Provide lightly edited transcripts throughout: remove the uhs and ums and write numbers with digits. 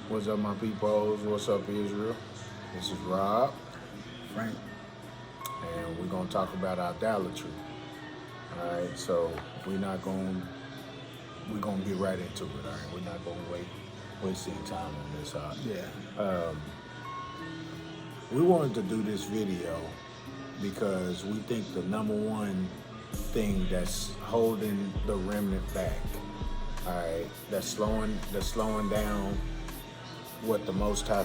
What's up, my peoples? What's up, Israel? This is Rob, Frank. and we're gonna talk about idolatry. All right, so we're gonna get right into it. All right, we're not gonna waste any time on this. Yeah. We wanted to do this video because we think the number one thing that's holding the remnant back, all right, that's slowing down what the Most High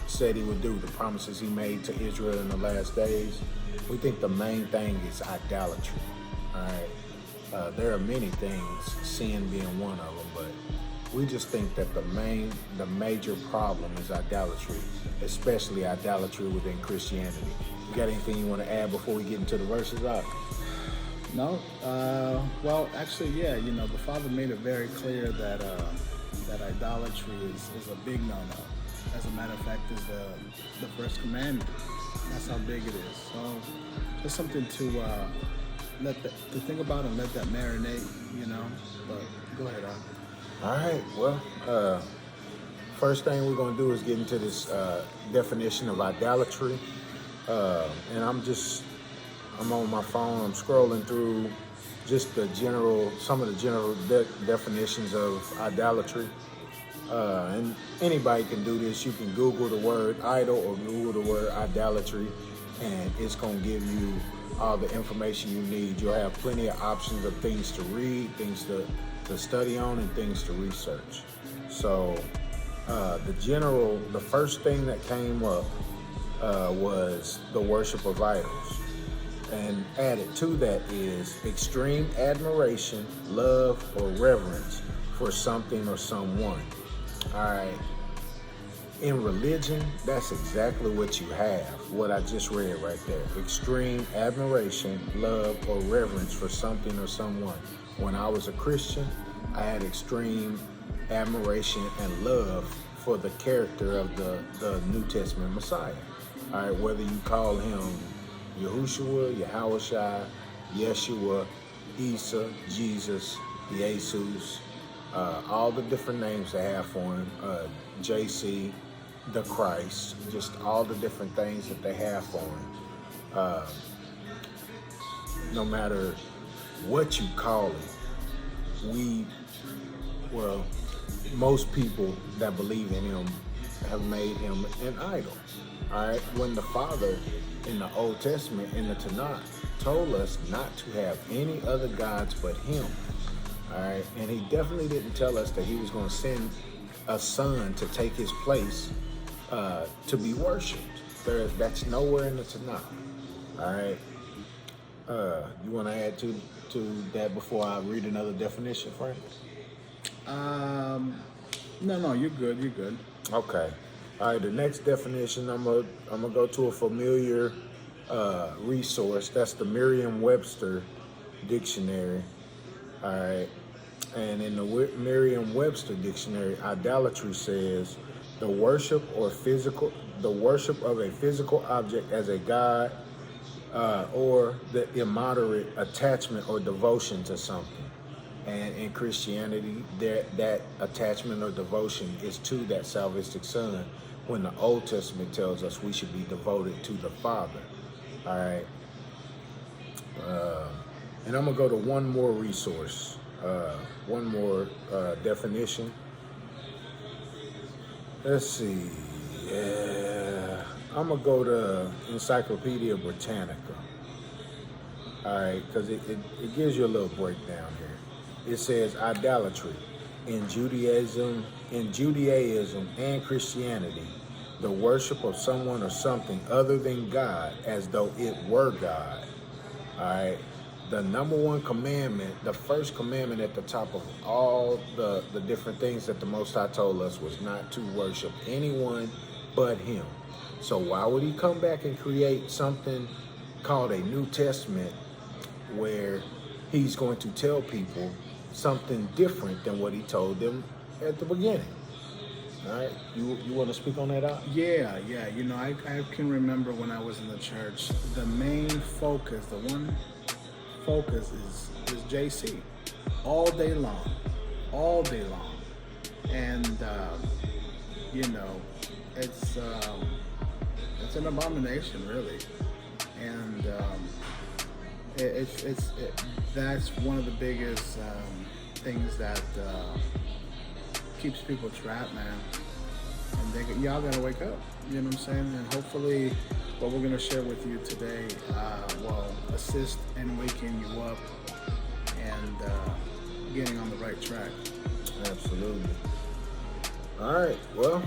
said he would do, the promises he made to Israel in the last days. We think the main thing is idolatry. All right, there are many things, sin being one of them, but we just think that the major problem is idolatry, especially idolatry within Christianity. You got anything you want to add before we get into the verses out? No. Well, actually, yeah. The Father made it very clear that that idolatry is a big no-no. As a matter of fact, is the first commandment. That's how big it is. So, just something to to think about and let that marinate. But go ahead, All right, well, first thing we're going to do is get into this definition of idolatry. And I'm on my phone, I'm scrolling through just some of the general definitions of idolatry. And anybody can do this. You can Google the word idol or Google the word idolatry, and it's going to give you all the information you need. You'll have plenty of options of things to read, things to study on, and things to research. So the first thing that came up was the worship of idols. And added to that is extreme admiration, love, or reverence for something or someone. All right. In religion, that's exactly what you have, what I just read right there. Extreme admiration, love, or reverence for something or someone. When I was a Christian, I had extreme admiration and love for the character of the New Testament Messiah. All right, whether you call him Yahushua, Yahuwah, Yeshua, Isa, Jesus, Jesus, all the different names they have for him, JC, the Christ, just all the different things that they have for him. No matter what you call it, most people that believe in him have made him an idol. All right, when the Father in the Old Testament, in the Tanakh, told us not to have any other gods but him. All right, and he definitely didn't tell us that he was going to send a son to take his place to be worshipped. That's nowhere in the Tanakh. All right, you want to add to that before I read another definition, Frank? No, you're good. You're good. Okay. All right, the next definition, I'm gonna go to a familiar resource. That's the Merriam-Webster dictionary. All right, and in the Merriam-Webster dictionary, idolatry says the worship of a physical object as a god, or the immoderate attachment or devotion to something. And in Christianity, that attachment or devotion is to that salvific Son, when the Old Testament tells us we should be devoted to the Father. All right. And I'm going to go to one more resource, one more definition. Let's see. I'm going to go to Encyclopedia Britannica. All right, because it gives you a little breakdown here. It says idolatry in Judaism and Christianity, the worship of someone or something other than God as though it were God. All right. The number one commandment, the first commandment at the top of all the different things that the Most High told us was not to worship anyone but him. So why would he come back and create something called a New Testament where he's going to tell people something different than what he told them at the beginning? All right, you want to speak on that out? Yeah. I can remember when I was in the church, the main focus, the one focus is JC all day long. And you know, it's an abomination, really, and that's one of the biggest things that keeps people trapped, man. And y'all gotta wake up. You know what I'm saying? And hopefully, what we're gonna share with you today will assist in waking you up and getting on the right track. Absolutely. All right. Well,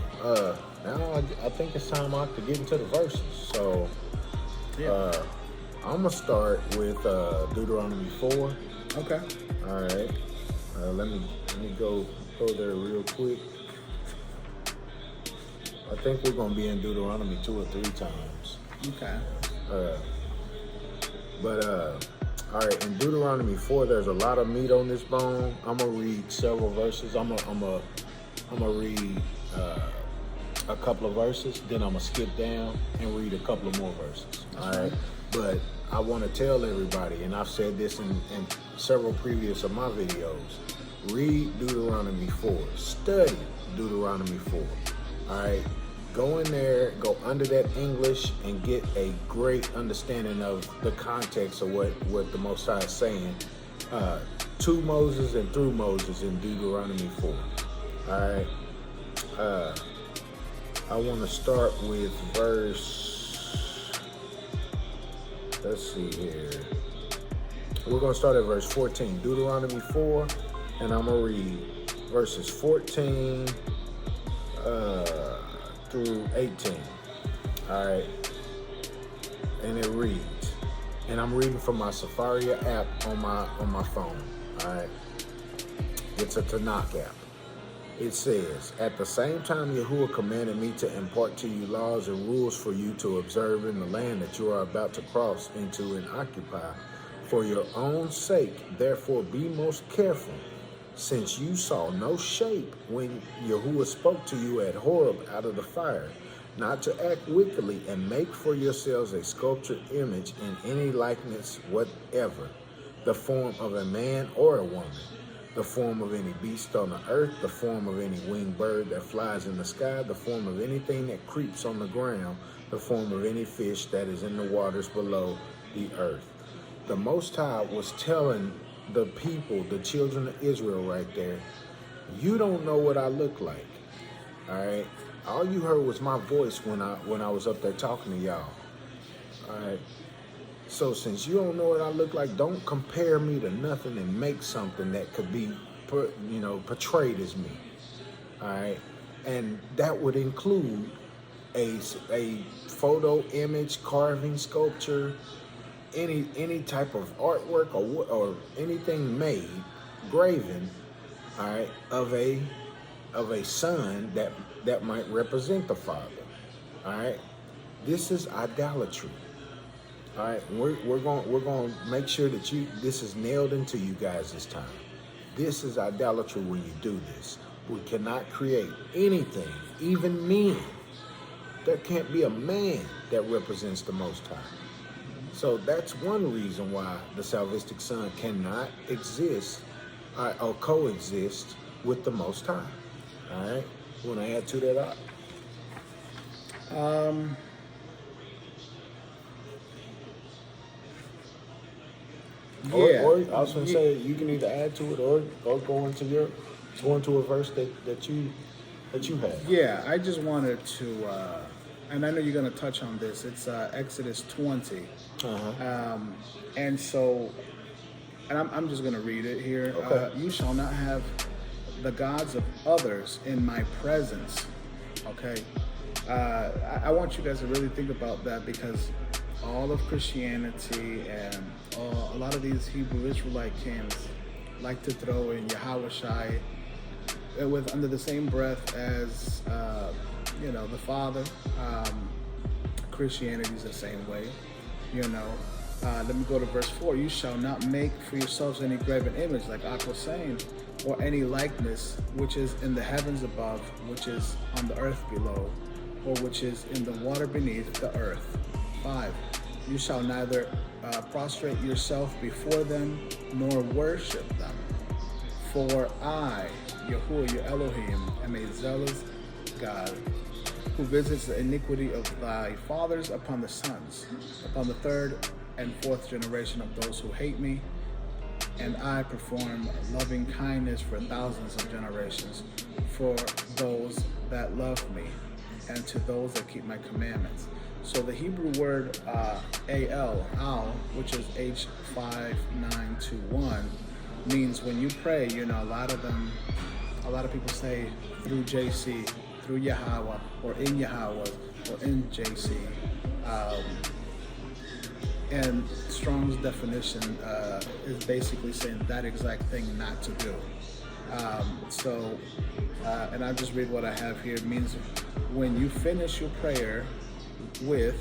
now I think it's time out to get into the verses. So, Yeah. I'm gonna start with Deuteronomy 4. Okay. All right. Let me go there real quick. I think we're gonna be in Deuteronomy 2 or 3 times. Okay. All right, in Deuteronomy 4, there's a lot of meat on this bone. I'm gonna read several verses. I'm gonna read a couple of verses, then I'm gonna skip down and read a couple of more verses. All right, but I want to tell everybody, and I've said this in several previous of my videos. Read Deuteronomy 4. Study Deuteronomy 4. All right. Go in there, go under that English, and get a great understanding of the context of what the Most High is saying to Moses and through Moses in Deuteronomy 4. All right. I want to start with verse. Let's see here. We're going to start at verse 14. Deuteronomy 4, and I'm going to read verses 14 through 18. All right. And it reads, and I'm reading from my Safari app on my phone. All right. It's a Tanakh app. It says, at the same time Yahuwah commanded me to impart to you laws and rules for you to observe in the land that you are about to cross into and occupy. For your own sake, therefore be most careful, since you saw no shape when Yahuwah spoke to you at Horeb out of the fire, not to act wickedly and make for yourselves a sculptured image in any likeness whatever, the form of a man or a woman, the form of any beast on the earth, the form of any winged bird that flies in the sky, the form of anything that creeps on the ground, the form of any fish that is in the waters below the earth. The Most High was telling the people, the children of Israel right there, you don't know what I look like. All right. All you heard was my voice when I was up there talking to y'all. All right. So since you don't know what I look like, don't compare me to nothing and make something that could be portrayed as me. All right. And that would include a photo, image, carving, sculpture, any type of artwork or anything made, graven, all right, of a son that might represent the Father. All right. This is idolatry. All right. We're going to make sure that this is nailed into you guys this time. This is idolatry when you do this. We cannot create anything, even men. There can't be a man that represents the Most High. So that's one reason why the salvific Son cannot exist or coexist with the Most High. All right? You want to add to that up? Yeah. Or I was going to say you can either add to it or go into a verse that you have. Yeah, I just wanted to, and I know you're going to touch on this. It's Exodus 20. And so, and I'm just going to read it here. Okay. You shall not have the gods of others in my presence. Okay. I want you guys to really think about that, because all of Christianity and a lot of these Hebrew Israelite camps like to throw in Yahuwah with under the same breath as the Father. Christianity is the same way. Let me go to verse 4. You shall not make for yourselves any graven image, like Ak was saying, or any likeness which is in the heavens above, which is on the earth below, or which is in the water beneath the earth. 5. You shall neither prostrate yourself before them, nor worship them. For I, Yahuwah, your Elohim, am a zealous God, who visits the iniquity of thy fathers upon the sons, upon the third and fourth generation of those who hate me. And I perform loving kindness for thousands of generations, for those that love me, and to those that keep my commandments. So the Hebrew word al, which is H5921, means when you pray, a lot of people say through JC, through Yahuwah, or in Yahuwah, or in JC. And Strong's definition is basically saying that exact thing not to do. And I'll just read what I have here. It means when you finish your prayer with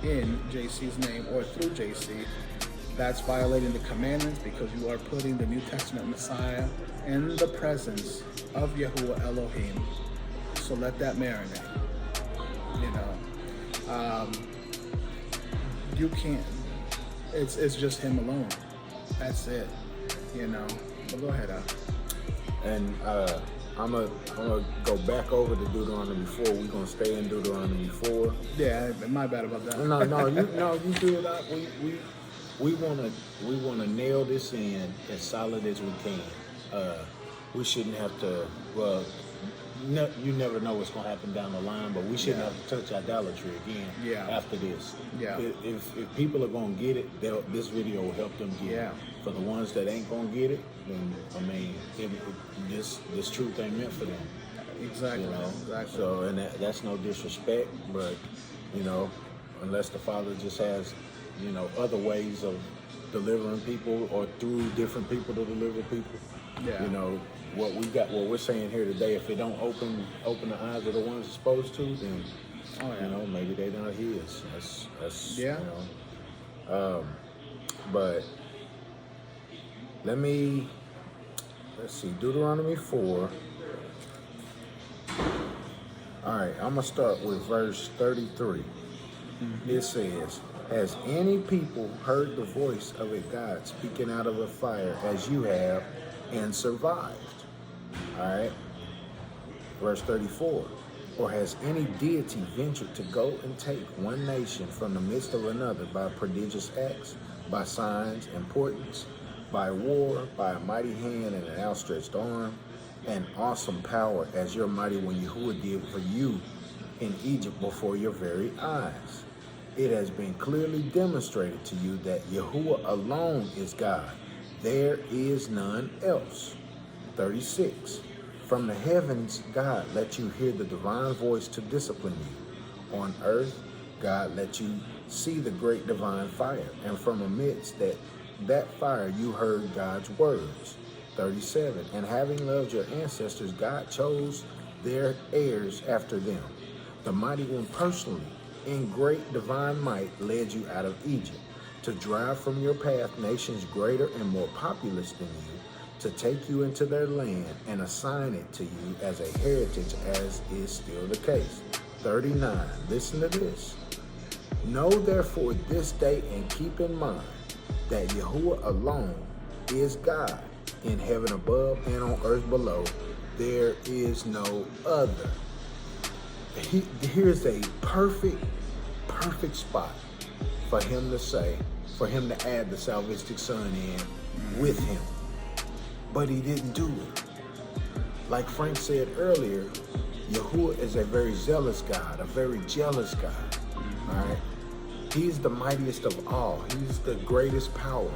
in JC's name or through JC, that's violating the commandments, because you are putting the New Testament Messiah in the presence of Yahuwah Elohim. So let that marinate. You can't. It's just him alone. That's it. But go ahead, Al. And I'm gonna go back over to Deuteronomy 4. We're gonna stay in Deuteronomy 4. Yeah, my bad about that. No, you do it up. We wanna nail this in as solid as we can. We shouldn't have to. Well, you never know what's gonna happen down the line, but we shouldn't have to touch idolatry again. After this. If people are gonna get it, this video will help them get it. For the ones that ain't gonna get it, then this truth ain't meant for them. Exactly. So, and that's no disrespect, but unless the Father just has other ways of delivering people, or through different people to deliver people. What we're saying here today, if it don't open the eyes of the ones it's supposed to, then maybe they not his. That's but let's see, Deuteronomy 4. All right, I'm gonna start with verse 33. It says, "Has any people heard the voice of a God speaking out of a fire as you have, and survived?" All right. Verse 34. "Or has any deity ventured to go and take one nation from the midst of another by prodigious acts, by signs and portents, by war, by a mighty hand and an outstretched arm, and awesome power, as your mighty one Yahuwah did for you in Egypt before your very eyes? It has been clearly demonstrated to you that Yahuwah alone is God. There is none else." 36. "From the heavens, God let you hear the divine voice to discipline you. On earth, God let you see the great divine fire, and from amidst that fire you heard God's words." 37. "And having loved your ancestors, God chose their heirs after them. The mighty one personally, in great divine might, led you out of Egypt, to drive from your path nations greater and more populous than you, to take you into their land and assign it to you as a heritage, as is still the case." 39. Listen to this. "Know therefore this day, and keep in mind that Yahuwah alone is God, in heaven above and on earth below. There is no other." Here's a perfect spot for him to add the salvific son in with him. But he didn't do it. Like Frank said earlier, Yahuwah is a very zealous God, a very jealous God. All right? He's the mightiest of all. He's the greatest power.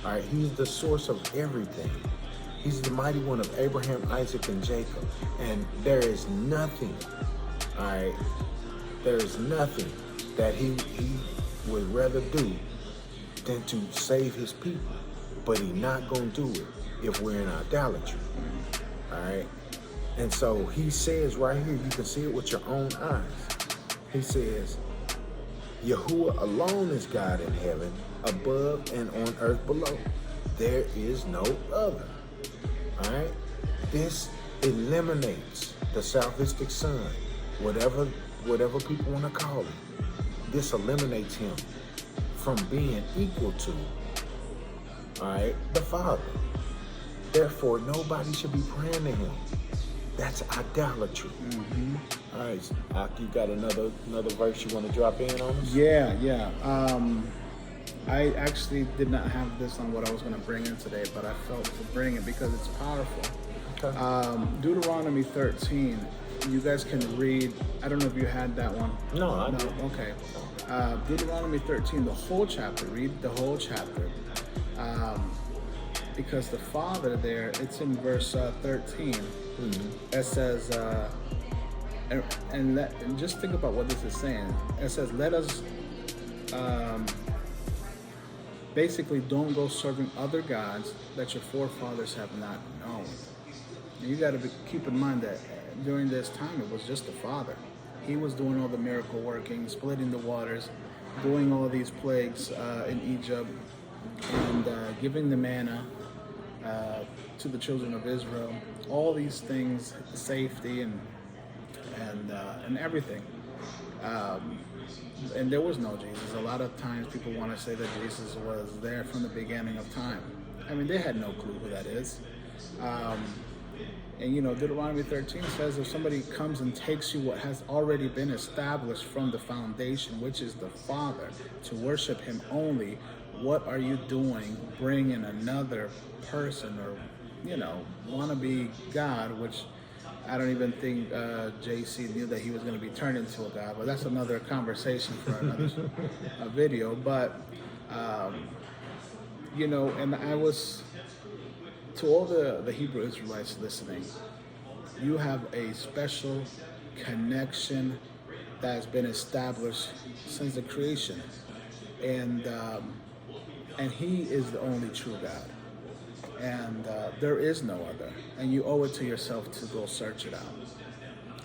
All right? He's the source of everything. He's the mighty one of Abraham, Isaac, and Jacob. And there is nothing, all right, there is nothing that he would rather do than to save his people. But he's not going to do it if we're in idolatry. All right? And so he says right here, you can see it with your own eyes. He says, Yahuwah alone is God in heaven, above and on earth below. There is no other. All right? This eliminates the salvific son, whatever people want to call him. This eliminates him from being equal to, all right, the Father. Therefore, nobody should be praying to him. That's idolatry. All right, Ak, you got another verse you want to drop in on us? Yeah. I actually did not have this on what I was going to bring in today, but I felt to bring it because it's powerful. Okay. Deuteronomy 13. You guys can read. I don't know if you had that one. No, I didn't. Okay. Deuteronomy 13, the whole chapter. Read the whole chapter. Because the Father there, it's in verse 13. It says, and just think about what this is saying. It says, let us, basically, don't go serving other gods that your forefathers have not known. And you got to keep in mind that during this time, it was just the Father. He was doing all the miracle working, splitting the waters, doing all these plagues in Egypt, and giving the manna to the children of Israel. All these things, safety and everything. And there was no Jesus. A lot of times people want to say that Jesus was there from the beginning of time. I mean, they had no clue who that is. And Deuteronomy 13 says if somebody comes and takes you what has already been established from the foundation, which is the Father, to worship him only, what are you doing bringing another person or, wannabe God, which I don't even think JC knew that he was going to be turned into a God, but that's another conversation for another video. But, and I was, to all the Hebrew Israelites listening, you have a special connection that has been established since the creation. And he is the only true God. And there is no other. And you owe it to yourself to go search it out.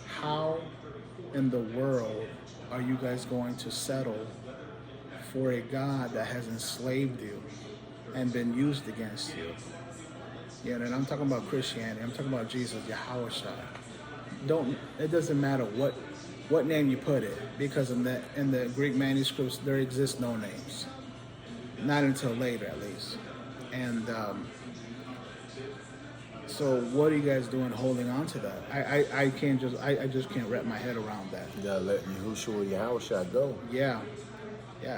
How in the world are you guys going to settle for a God that has enslaved you and been used against you? And I'm talking about Christianity. I'm talking about Jesus, Yahuwah. It doesn't matter what name you put it, because in the Greek manuscripts there exist no names. Not until later, at least. And so what are you guys doing holding on to that? I just can't wrap my head around that. You gotta let Yahuwah go. Yeah,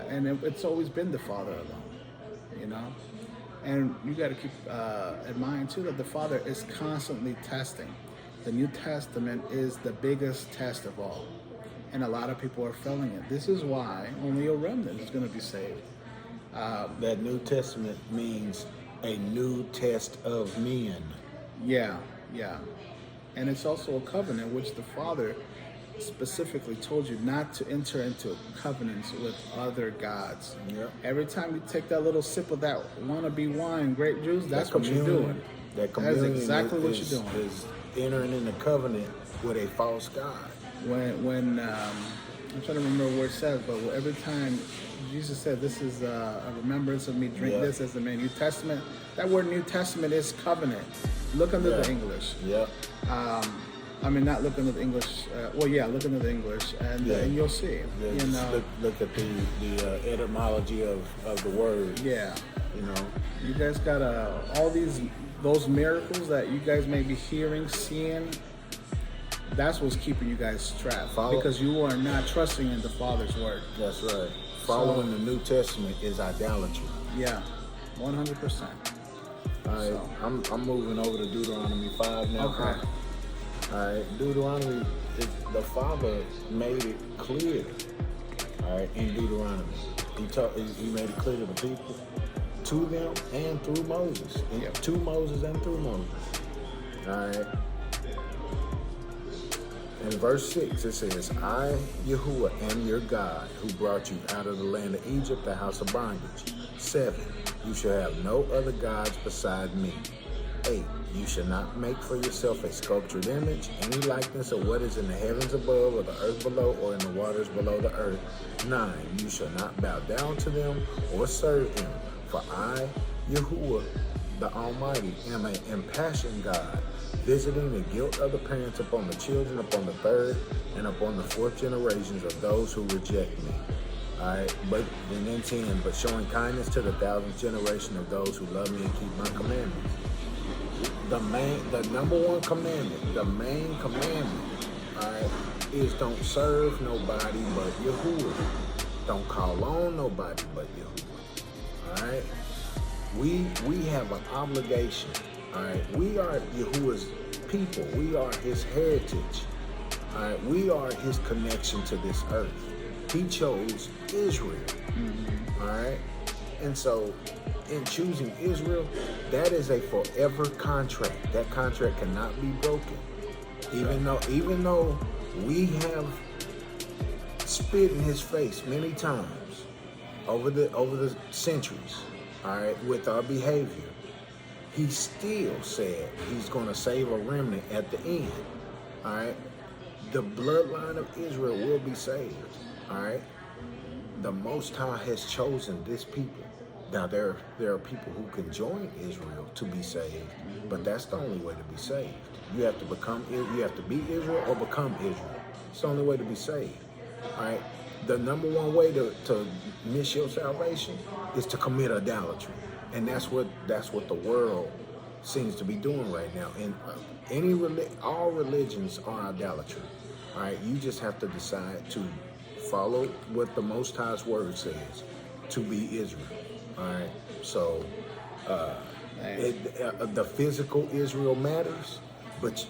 and it's always been the Father alone, And you got to keep in mind too that the Father is constantly testing. The New Testament is the biggest test of all, and a lot of people are failing it. This is why only a remnant is going to be saved. That New Testament means a new test of men. Yeah. And it's also a covenant, which the Father specifically told you not to enter into covenants with other gods. Yep. Every time you take that little sip of that wannabe wine, grape juice, that's what you're doing. That's exactly what you're doing. Is entering in a covenant with a false God. When I'm trying to remember where it says, but every time Jesus said, "This is a remembrance of me. Drink this as the New Testament." That word New Testament is covenant. Look under the English. Yep. Not look into the English. Look into the English, and you'll see. Look at the etymology of the word. Yeah. You guys got all those miracles that you guys may be hearing, seeing. That's what's keeping you guys trapped, because you are not trusting in the Father's word. That's right. Following the New Testament is idolatry. Yeah, 100%. All right, I'm moving over to Deuteronomy 5 now. Okay. All right, Deuteronomy, the Father made it clear. All right, in Deuteronomy, he made it clear to the people, to them and through Moses, to Moses and through Moses. All right. In verse 6, it says, I, Yahuwah, am your God, who brought you out of the land of Egypt, the house of bondage. 7, you shall have no other gods beside me. 8, you shall not make for yourself a sculptured image, any likeness of what is in the heavens above, or the earth below, or in the waters below the earth. 9, you shall not bow down to them or serve them. For I, Yahuwah, the Almighty, am an impassioned God, visiting the guilt of the parents upon the children, upon the third, and upon the fourth generations of those who reject me. All right, but then 10, but showing kindness to the 1,000th generation of those who love me and keep my commandments. the number one commandment, the main commandment, all right, is don't serve nobody but Yahuwah. Don't call on nobody but Yahuwah. All right. We have an obligation. All right. We are Yahuwah's people. We are His heritage. All right. We are His connection to this earth. He chose Israel. All right. And so, in choosing Israel, that is a forever contract. That contract cannot be broken. Even though we have spit in His face many times over the centuries, all right, with our behavior, He still said He's going to save a remnant at the end. All right, the bloodline of Israel will be saved. All right, the Most High has chosen this people. Now there are people who can join Israel to be saved, but that's the only way to be saved. You have to be Israel or become Israel. It's the only way to be saved. All right. The number one way to miss your salvation is to commit idolatry, and that's what the world seems to be doing right now. And all religions are idolatry. All right. You just have to decide to follow what the Most High's word says, to be Israel. All right, so the physical Israel matters, but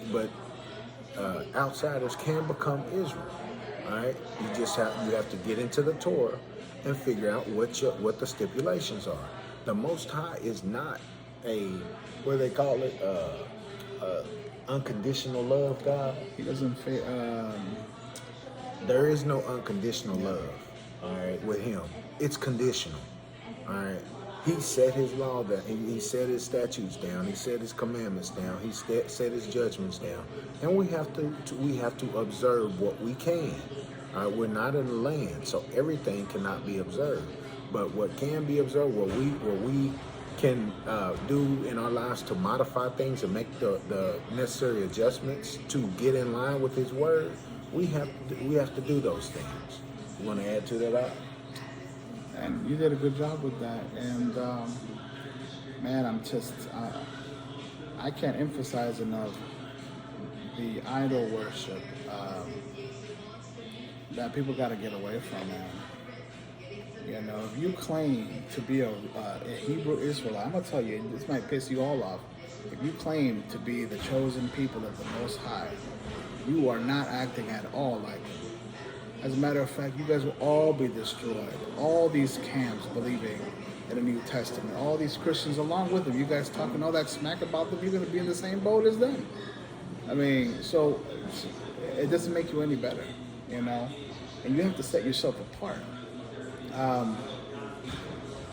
outsiders can become Israel. All right, you have to get into the Torah and figure out what the stipulations are. The Most High is not what do they call it, unconditional love God. He doesn't. There is no unconditional love. All right, with Him, it's conditional. All right. He set His law down. He set His statutes down. He set His commandments down. He set His judgments down. And we have to observe what we can. All right. We're not in the land, so everything cannot be observed. But what can be observed, what we can do in our lives to modify things and make the necessary adjustments to get in line with His word, we have to do those things. You want to add to that? And you did a good job with that. And man, I can't emphasize enough the idol worship that people got to get away from, man. You know, if you claim to be a Hebrew Israelite, I'm gonna tell you, this might piss you all off. If you claim to be the chosen people of the Most High, you are not acting at all like it. As a matter of fact, you guys will all be destroyed. All these camps believing in the New Testament, all these Christians along with them, you guys talking all that smack about them, you're going to be in the same boat as them. I mean, so it doesn't make you any better, you know? And you have to set yourself apart.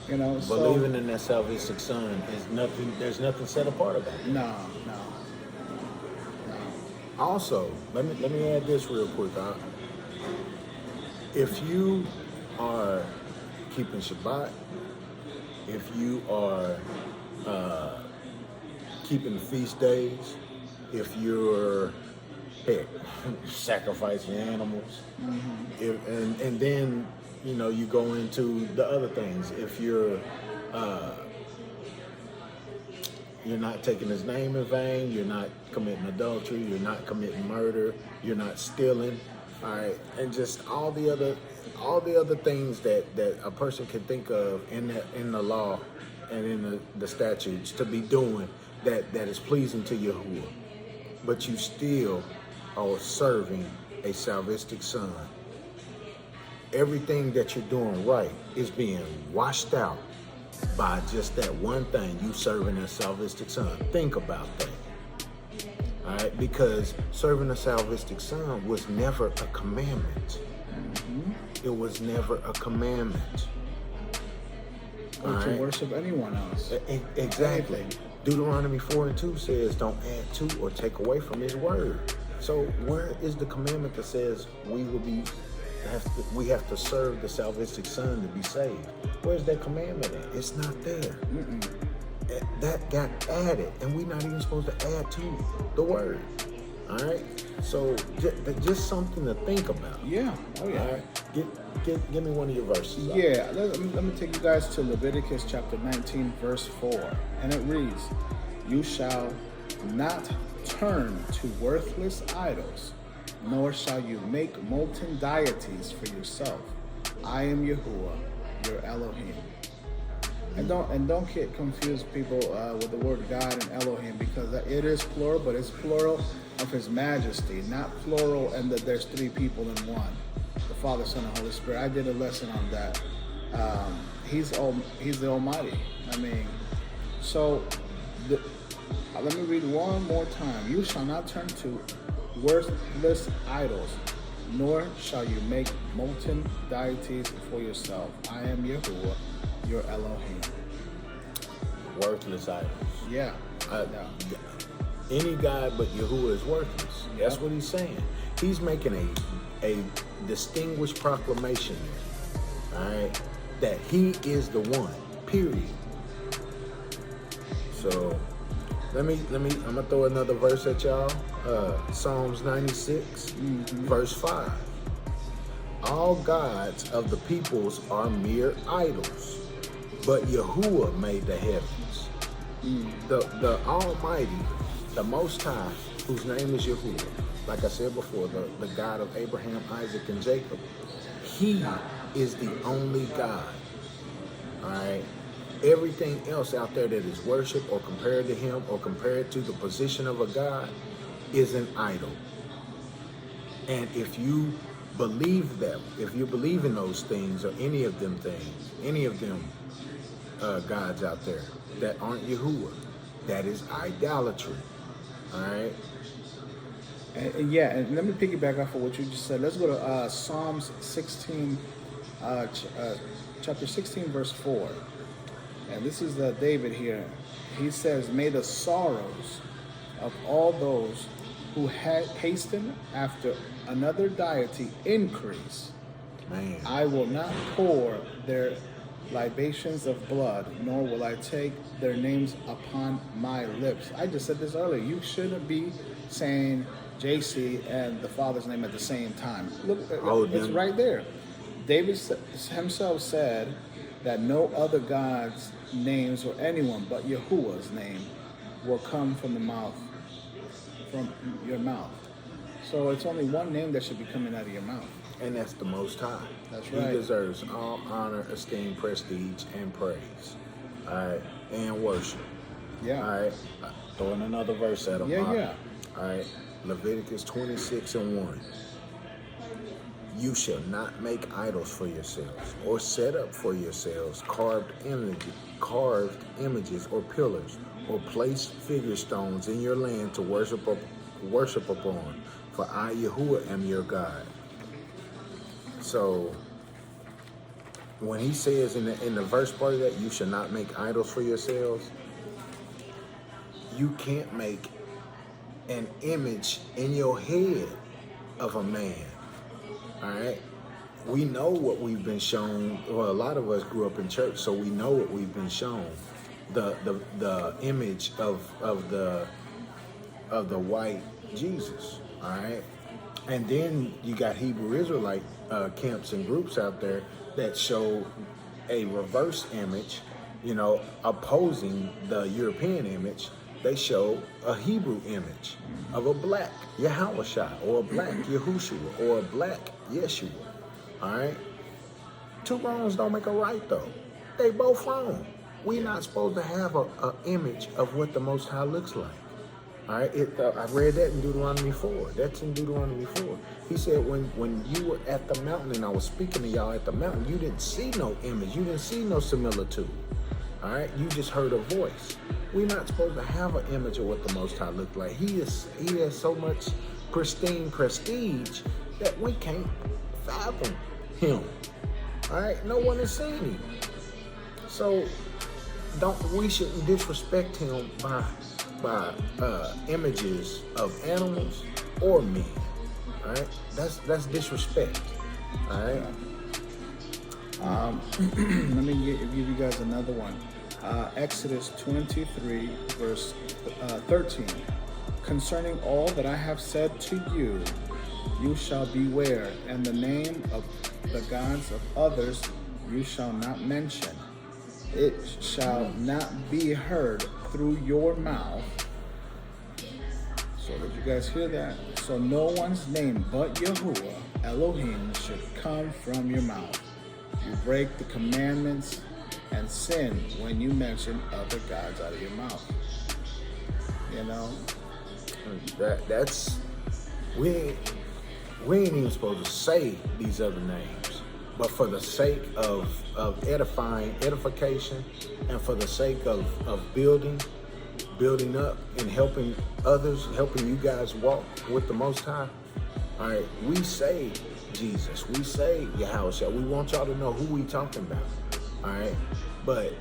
You know, believing in that salvific Son is nothing. There's nothing set apart about it. No. Also, let me add this real quick. If you are keeping Shabbat, if you are keeping the feast days, if you're sacrificing animals, and then you go into the other things. If you're not taking His name in vain, you're not committing adultery, you're not committing murder, you're not stealing. All right, and just all the other things that a person can think of in the law and in the statutes to be doing that is pleasing to Yahuwah, but you still are serving a salvific Son. Everything that you're doing right is being washed out by just that one thing, you serving a salvific Son. Think about that. All right, because serving a salvific Son was never a commandment. It was never a commandment. Or to worship anyone else. Exactly. Deuteronomy 4:2 says, "Don't add to or take away from His word." So where is the commandment that says we have to serve the salvific Son to be saved? Where's that commandment at? It's not there. That got added, and we're not even supposed to add to the word. All right, so just something to think about. Yeah. Oh yeah. All right, give me one of your verses. Yeah. Let me take you guys to Leviticus chapter 19, verse 4, and it reads, "You shall not turn to worthless idols, nor shall you make molten deities for yourself. I am Yahuwah, your Elohim. And don't get confused, people, with the word God and Elohim, because it is plural, but it's plural of His Majesty, not plural and that there's three people in one, the Father, Son, and Holy Spirit. I did a lesson on that. He's the Almighty. I mean, so let me read one more time. You shall not turn to worthless idols, nor shall you make molten deities for yourself. I am Yahuwah, your Elohim. Worthless idols. Yeah. Any God but Yahuwah is worthless. That's what he's saying. He's making a distinguished proclamation there, all right, that he is the one, period. So I'm gonna throw another verse at y'all. Psalms 96, verse 5. All gods of the peoples are mere idols, but Yahuwah made the heavens. The Almighty, the Most High, whose name is Yahuwah, like I said before, the God of Abraham, Isaac, and Jacob, He is the only God. All right? Everything else out there that is worship or compared to Him or compared to the position of a God is an idol. And if you believe that, if you believe in those things or any of them things, any of them gods out there that aren't Yahuwah, that is idolatry. All right? And let me piggyback off of what you just said. Let's go to Psalms 16, chapter 16, verse 4. And this is David here. He says, may the sorrows of all those who hasten after another deity increase. Man. I will not pour their libations of blood, nor will I take their names upon my lips. I just said this earlier. You shouldn't be saying JC and the Father's name at the same time. Look, it's right there. David himself said that no other God's names or anyone but Yahuwah's name will come from your mouth. So it's only one name that should be coming out of your mouth. And that's the Most High. That's right. He deserves all honor, esteem, prestige, and praise. All right. And worship. Yeah. All right. Throwing another verse at him. Yeah. All right. Leviticus 26:1. You shall not make idols for yourselves, or set up for yourselves carved images or pillars, or place figure stones in your land to worship upon. For I, Yahuwah, am your God. So when he says in the verse part of that, you shall not make idols for yourselves, you can't make an image in your head of a man. All right? We know what we've been shown. Well, a lot of us grew up in church, so we know what we've been shown. The image of the white Jesus. All right? And then you got Hebrew Israelite camps and groups out there that show a reverse image, opposing the European image. They show a Hebrew image of a black Yahuwah, or a black Yahushua, or a black Yeshua. All right? Two wrongs don't make a right, though. They both wrong. We're not supposed to have a image of what the Most High looks like. All right? I read that in Deuteronomy 4. That's in Deuteronomy 4. He said when you were at the mountain and I was speaking to y'all at the mountain, you didn't see no image. You didn't see no similitude. All right? You just heard a voice. We're not supposed to have an image of what the Most High looked like. He has so much pristine prestige that we can't fathom him. All right? No one has seen him. So we shouldn't disrespect him by images of animals or men. All right? That's disrespect. All right? Let me give you guys another one. Exodus 23, verse 13. Concerning all that I have said to you, you shall beware, and the name of the gods of others you shall not mention. It shall not be heard through your mouth, So did you guys hear that? So no one's name but Yahuwah, Elohim, should come from your mouth. You break the commandments and sin when you mention other gods out of your mouth. You know? That's we ain't even supposed to say these other names, but for the sake of edification, and for the sake of building up and helping others, helping you guys walk with the Most High. All right, we say Jesus, we say Yahuwah. We want y'all to know who we talking about. All right, but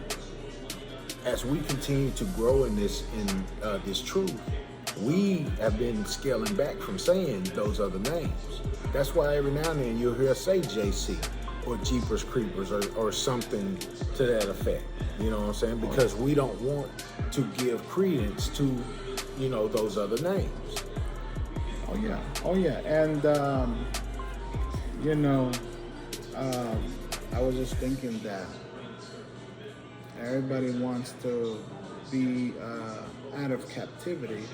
as we continue to grow in this truth, we have been scaling back from saying those other names. That's why every now and then you'll hear us say JC or Jeepers Creepers or something to that effect. You know what I'm saying? Because we don't want to give credence to, those other names. Oh yeah. And I was just thinking that everybody wants to be out of captivity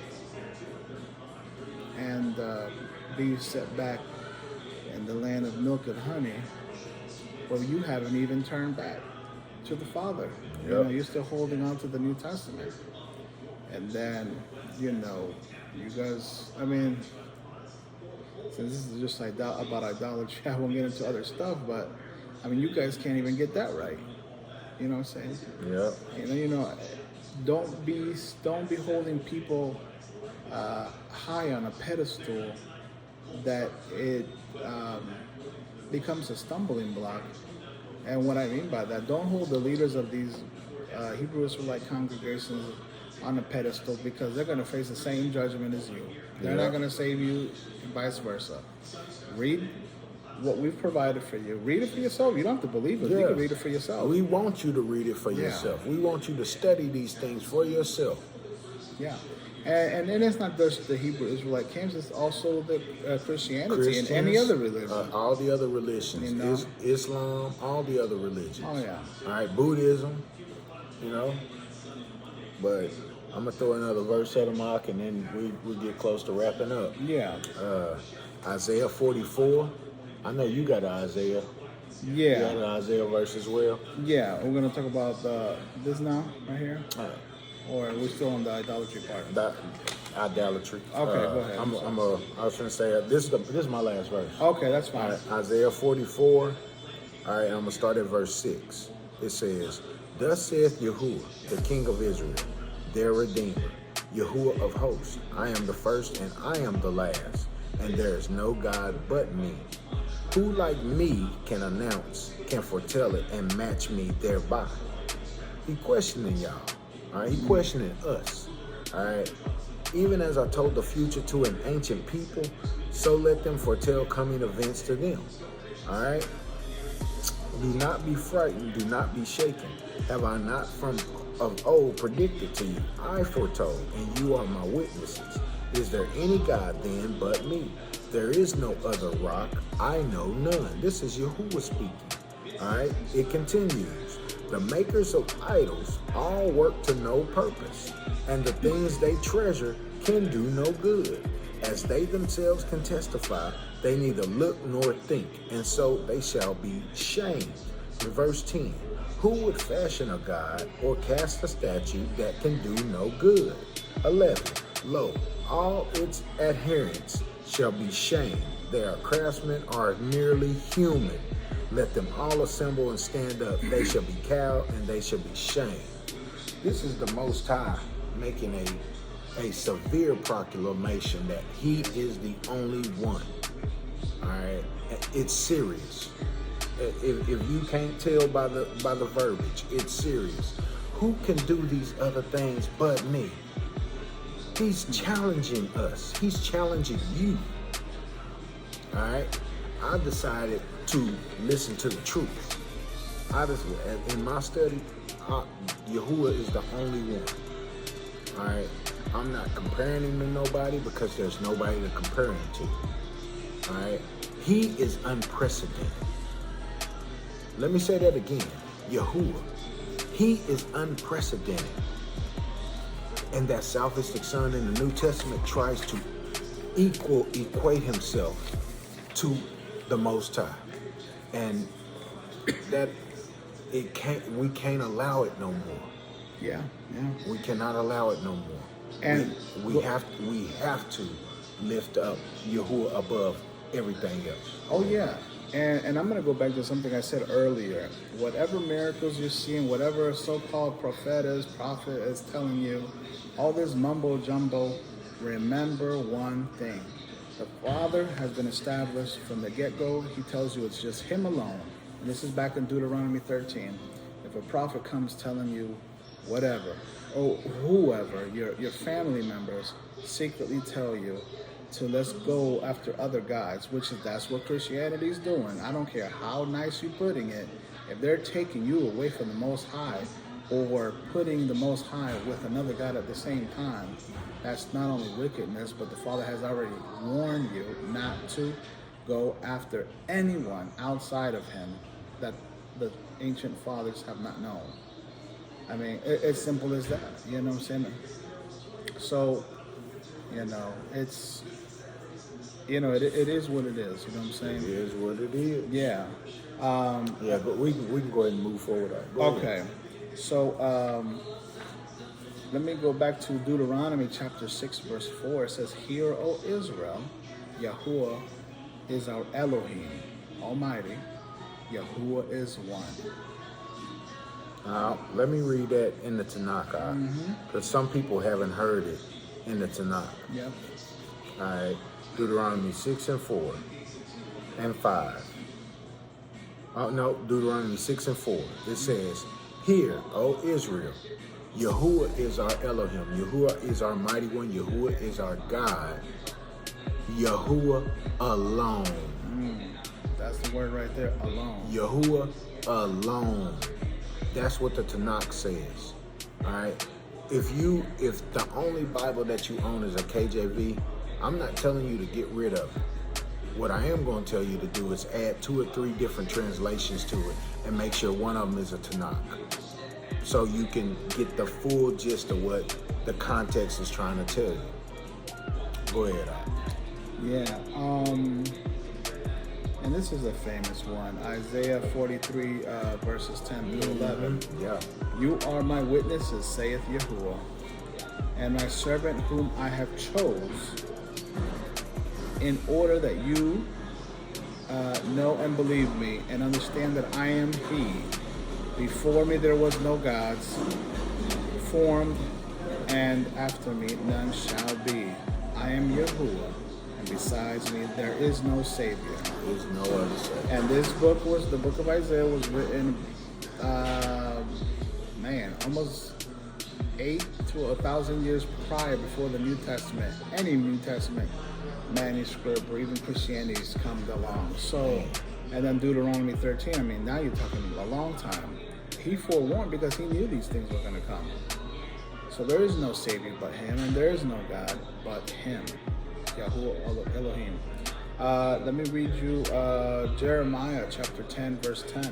and be set back in the land of milk and honey. Well, you haven't even turned back to the Father. Yep. You're still holding on to the New Testament. And then, you guys, since this is just about idolatry, I won't get into other stuff, but, you guys can't even get that right. You know what I'm saying? Yeah. Don't be holding people high on a pedestal that it becomes a stumbling block. And what I mean by that, don't hold the leaders of these Hebrew Israelite congregations on a pedestal, because they're going to face the same judgment as you. They're not going to save you, and vice versa. Read what we've provided for you. Read it for yourself. You don't have to believe it. You can read it for yourself. We want you to read it for yourself. We want you to study these things for yourself. Yeah. And it's not just the Hebrew Israelite camps, it's also the Christianity and any other religion. All the other religions. Islam, all the other religions. Oh, yeah. All right, Buddhism, But I'm going to throw another verse at them, Mark, and then we get close to wrapping up. Yeah. Isaiah 44. I know you got an Isaiah. Yeah. You got an Isaiah verse as well? Yeah. We're going to talk about this now, right here? All right. Or are we still on the idolatry part? Idolatry. Okay, go ahead. I was going to say, this is my last verse. Okay, that's fine. Right, Isaiah 44. All right, I'm going to start at verse 6. It says, "Thus saith Yahuwah, the King of Israel, their Redeemer, Yahuwah of hosts. I am the first and I am the last, and there is no God but me. Who like me can foretell it and match me thereby?" He questioning y'all. All right, he questioning us. All right. "Even as I told the future to an ancient people, so let them foretell coming events to them." All right. "Do not be frightened, do not be shaken. Have I not from of old predicted to you? I foretold, and you are my witnesses. Is there any God then but me? There is no other rock, I know none." This is Yahuwah speaking. All right. It continues. "The makers of idols all work to no purpose, and the things they treasure can do no good. As they themselves can testify, they neither look nor think, and so they shall be shamed." In verse 10, "Who would fashion a god or cast a statue that can do no good?" 11, "Lo, all its adherents shall be shamed. Their craftsmen are merely human. Let them all assemble and stand up. They shall be cowed and they shall be shamed." This is the Most High making a severe proclamation that he is the only one. All right, it's serious. If you can't tell by the verbiage, it's serious. Who can do these other things but me? He's challenging us. He's challenging you. All right, I decided to listen to the truth. In my study, Yahuwah is the only one. All right, I'm not comparing him to nobody because there's nobody to compare him to. All right, he is unprecedented. Let me say that again. Yahuwah, he is unprecedented. And that salvific son in the New Testament tries to equate himself to the Most High. And that we can't allow it no more. Yeah. We cannot allow it no more. And we have to lift up Yahuwah above everything else. Oh yeah. And I'm going to go back to something I said earlier. Whatever miracles you're seeing, whatever so-called prophet is telling you, all this mumbo jumbo, remember one thing. The Father has been established from the get-go. He tells you it's just him alone. And this is back in Deuteronomy 13. If a prophet comes telling you whatever, or whoever, your family members secretly tell you to let's go after other gods, that's what Christianity's doing. I don't care how nice you're putting it. If they're taking you away from the Most High or putting the Most High with another God at the same time, that's not only wickedness, but the Father has already warned you not to go after anyone outside of him that the ancient fathers have not known. I mean, it's simple as that. You know what I'm saying? So, it's... it is what it is. You know what I'm saying? It is what it is. Yeah. But we can go ahead and move forward. Okay. So let me go back to Deuteronomy chapter 6, verse 4. It says, "Hear, O Israel, Yahuwah is our Elohim, Almighty. Yahuwah is one." Now, let me read that in the Tanakh, because some people haven't heard it in the Tanakh. Yep. All right. Deuteronomy 6 and 4 and 5. Oh, no, Deuteronomy 6 and 4. It says, "Hear, O Israel, Yahuwah is our Elohim. Yahuwah is our mighty one. Yahuwah is our God. Yahuwah alone." That's the word right there, alone. Yahuwah alone. That's what the Tanakh says. All right. If the only Bible that you own is a KJV, I'm not telling you to get rid of it. What I am going to tell you to do is add 2 or 3 different translations to it and make sure one of them is a Tanakh, so you can get the full gist of what the context is trying to tell you. Go ahead, Al. Yeah. And this is a famous one, Isaiah 43, verses 10 through 11. Yeah. "You are my witnesses, saith Yahuwah, and my servant whom I have chose, in order that you know and believe me, and understand that I am He. Before me there was no gods formed, and after me none shall be. I am Yahuwah, and besides me there is no Savior." There's no other Savior. And the book of Isaiah was written, almost 8 to 1,000 years prior, before the New Testament, any New Testament manuscript or even Christianity's come along. So, and then Deuteronomy 13, I mean, now you're talking a long time. He forewarned because he knew these things were going to come. So there is no Savior but him, and there is no God but him, Yahuwah Elohim. Let me read you Jeremiah chapter 10, verse 10.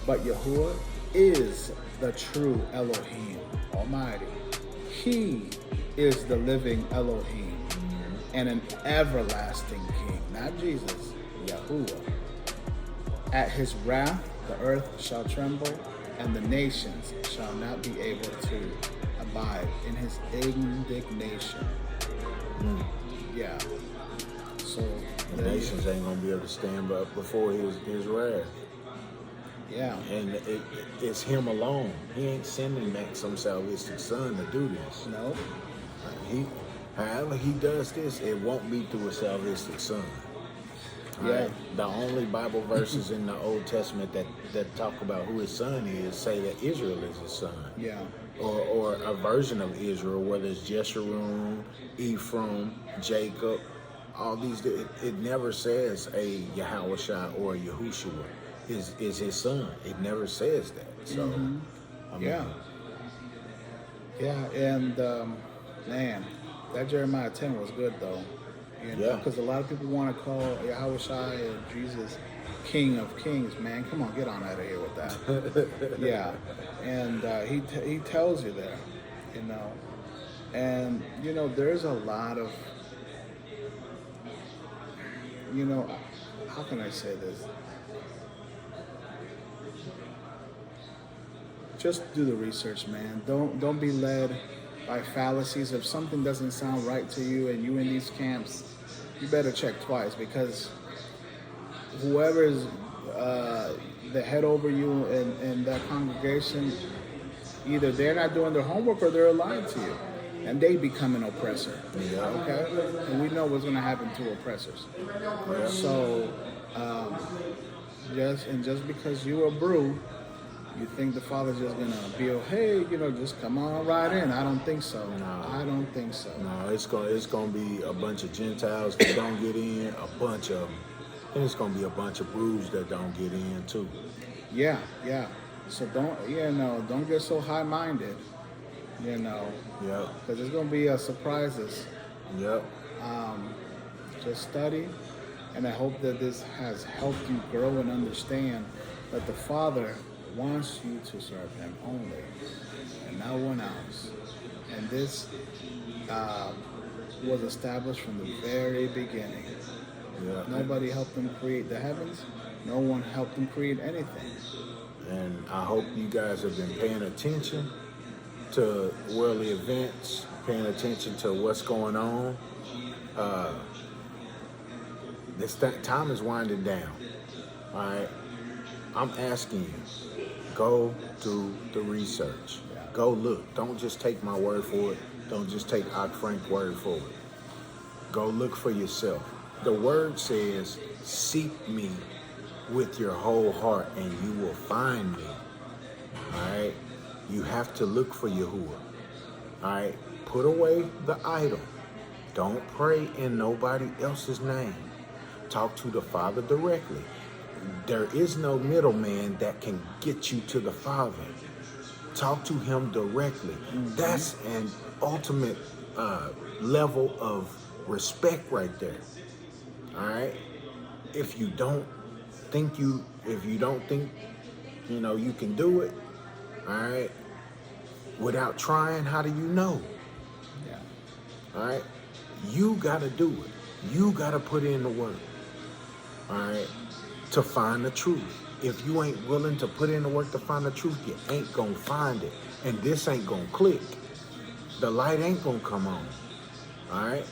"But Yahuwah is the true Elohim, Almighty. He is the living Elohim and an everlasting King." Not Jesus, Yahuwah. "At his wrath the earth shall tremble, and the nations shall not be able to abide in his indignation." Yeah. So The nations ain't going to be able to stand up before his wrath. Yeah. And it's him alone. He ain't sending back some salvific son to do this. No. However he does this, it won't be through a salvific son. All Yeah. right? The only Bible verses in the Old Testament that talk about who his son is say that Israel is his son. Yeah. Or a version of Israel, whether it's Jeshurun, Ephraim, Jacob, all these. It never says a Yahushua or a Yahushua is his son. It never says that. So, I mean, Yeah, and man, that Jeremiah 10 was good though. Yeah. Because a lot of people want to call Yahushua and Jesus King of Kings. Man, come on, get on out of here with that. Yeah, and he tells you there, And there's a lot of, how can I say this? Just do the research, man. Don't be led by fallacies. If something doesn't sound right to you and you in these camps, you better check twice, because whoever is the head over you in that congregation, either they're not doing their homework or they're lying to you, and they become an oppressor. Yeah. Okay, and we know what's going to happen to oppressors. Yeah. So, just because you a brew, you think the Father's just gonna be, oh, hey, just come on right in? I don't think so. No. I don't think so. No, it's gonna be a bunch of Gentiles that don't get in, a bunch of them, and it's gonna be a bunch of brews that don't get in too. Yeah. So don't get so high-minded, Yep. because it's gonna be surprises. Yep. Just study, and I hope that this has helped you grow and understand that the Father wants you to serve Him only, and no one else. And this was established from the very beginning. Yeah. Nobody helped Him create the heavens. No one helped Him create anything. And I hope you guys have been paying attention to worldly events, paying attention to what's going on. This time is winding down. All right. I'm asking you, go do the research. Go look. Don't just take my word for it. Don't just take Ak Frank's word for it. Go look for yourself. The word says, seek me with your whole heart and you will find me. All right? You have to look for Yahuwah. All right? Put away the idol. Don't pray in nobody else's name. Talk to the Father directly. There is no middleman that can get you to the Father. Talk to Him directly. Mm-hmm. That's an ultimate level of respect right there. All right? If you don't think you can do it, all right, without trying, how do you know? Yeah. All right? You got to do it. You got to put in the work. All right? To find the truth. If you ain't willing to put in the work to find the truth, you ain't gonna find it. And this ain't gonna click. The light ain't gonna come on. All right?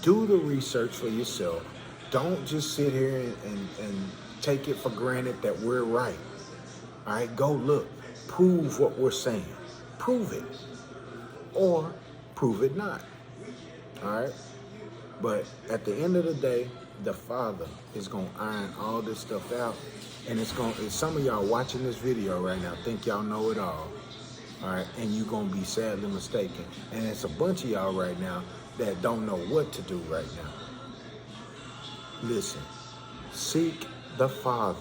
Do the research for yourself. Don't just sit here and take it for granted that we're right. All right? Go look. Prove what we're saying. Prove it. Or prove it not. All right? But at the end of the day, the Father is going to iron all this stuff out. And some of y'all watching this video right now think y'all know it all. All right? And you're going to be sadly mistaken. And it's a bunch of y'all right now that don't know what to do right now. Listen. Seek the Father.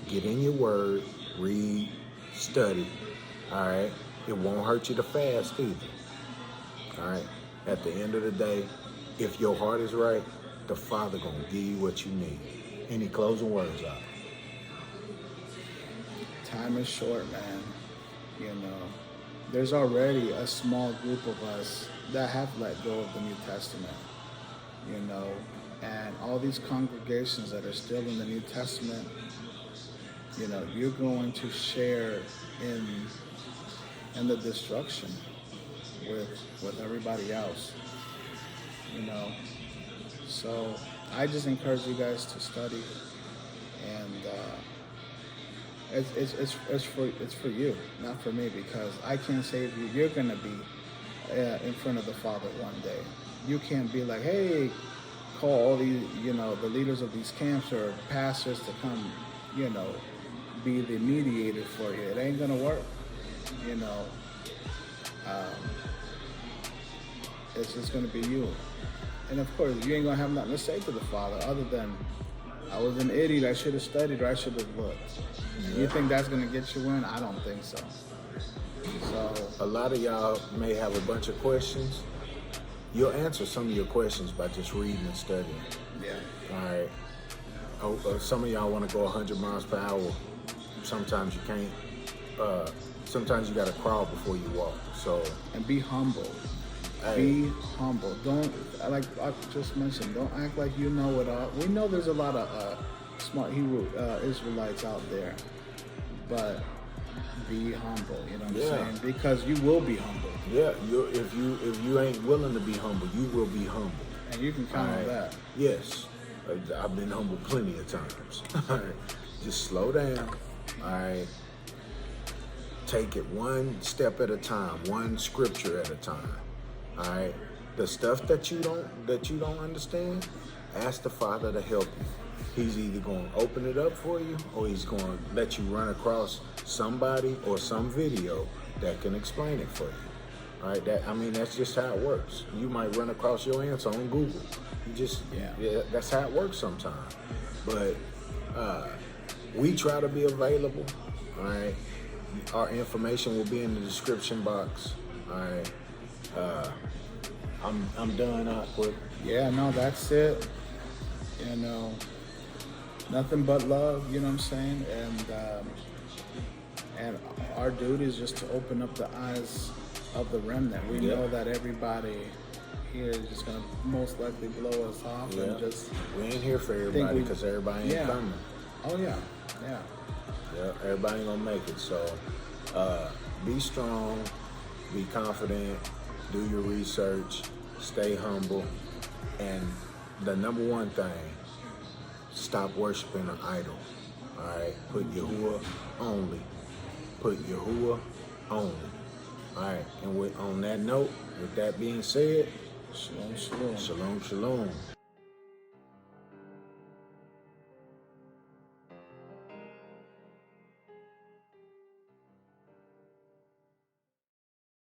Get in your word. Read. Study. All right? It won't hurt you to fast either. All right? At the end of the day, if your heart is right, the Father gonna give you what you need. Any closing words, out? Time is short, man. There's already a small group of us that have let go of the New Testament. And all these congregations that are still in the New Testament, you're going to share in the destruction with everybody else. So I just encourage you guys to study, and it's for you, not for me, because I can't save you. You're gonna be in front of the Father one day. You can't be like, hey, call all these, the leaders of these camps or pastors to come, be the mediator for you. It ain't gonna work. It's just gonna be you. And of course, you ain't gonna have nothing to say to the Father other than, I was an idiot, I should have studied, or I should have looked. Yeah. You think that's gonna get you in? I don't think so. So a lot of y'all may have a bunch of questions. You'll answer some of your questions by just reading and studying. Yeah. All right. Some of y'all want to go 100 miles per hour. Sometimes you can't. sometimes you gotta crawl before you walk. So, And be humble. hey, Be humble. Don't, like I just mentioned, don't act like you know it all. We know there's a lot of smart Hebrew Israelites out there, but be humble. You know what I'm Yeah. saying? Because you will be humble, yeah, if you ain't willing to be humble, you will be humble. and you can count on Alright. that. Yes, I've been humble plenty of times. Alright. Just slow down. All right. Take it one step at a time, one scripture at a time. All right. The stuff that you don't understand, ask the Father to help you. He's either going to open it up for you, or he's going to let you run across somebody or some video that can explain it for you. All right, that's just how it works. You might run across your answer on Google. Yeah, that's how it works sometimes. But we try to be available. All right, our information will be in the description box. All right, I'm done, Aqua. Yeah, no, that's it. You know, nothing but love. You know what I'm saying? And our duty is just to open up the eyes of the remnant. We know that everybody here is just gonna most likely blow us off and just. We ain't here for everybody because everybody ain't coming. Oh yeah. Yeah, everybody ain't gonna make it. So be strong, be confident, do your research, stay humble, and the number one thing, stop worshiping an idol. All right, put Yahuwah only. Put Yahuwah only. All right, and on that note, with that being said, Shalom, shalom. shalom, shalom.